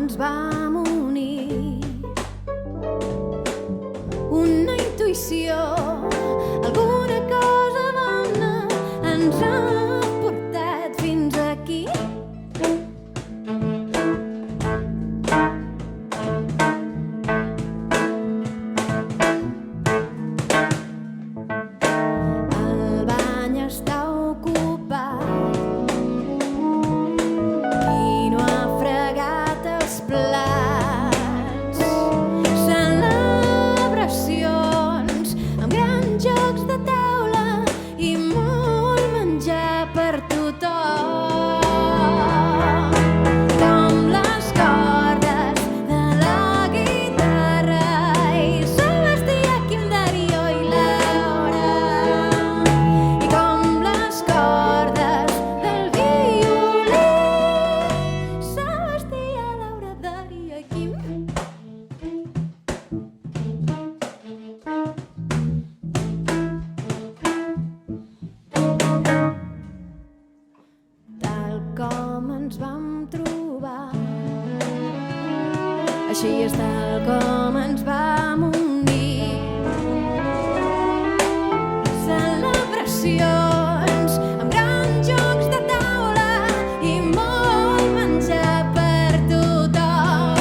ens vam unir. Una intuïció, alguna cosa bona ens ha portat fins aquí. El bany està ocupat, qui no ha fregat els plats. Celebracions amb grans jocs de taula i molt menjar per tothom. Com les cordes de la guitarra i Sebastià, Quim, Darío i Laura. I com les cordes del violí, Sebastià, Laura, Darío i Quim. Tal com ens vam trobar, així és tal com ens vam unir. Celebracions amb grans jocs de taula i molt menjar per tothom.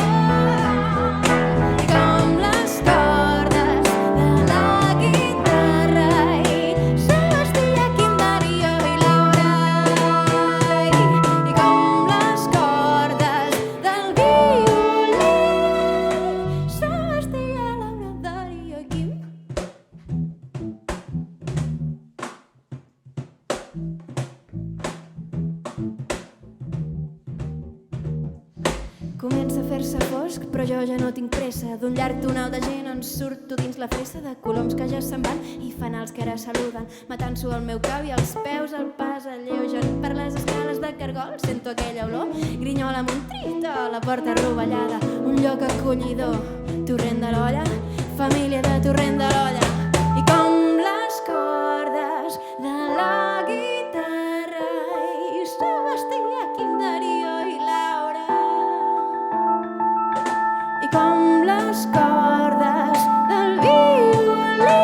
Com les cordes de la guitarra i Sebastià, Quim, Darío i Laura. I com les cordes del violí, Sebastià, Laura, Darío i Quim. Comença a fer-se fosc, però jo ja no tinc pressa. D'un llarg tonal de gent en surto dins la fressa de coloms que ja se'n van i fanals que ara saluden, matant-s'ho al meu cap i als peus el pas alleugen. Per les escales de cargol sento aquella olor, grinyola amb un tritó, la porta rovellada, un lloc acollidor, torrent de l'olla, família de torrent de l'olla. I com les cordes de la guitarra i Sebastià, Quim, Darío i Laura. I com les cordes del violí.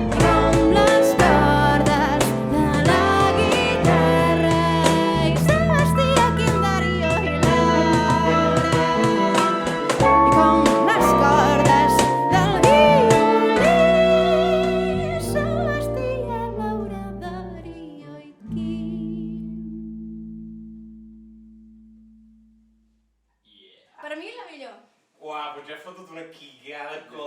I com les cordes de la guitarra i Sebastià, Quim, Darío i Laura. I com les cordes del violí, Sebastià, Laura, Darío i Quim. Per mi la millor. Uau, però ja has fotut una quigada con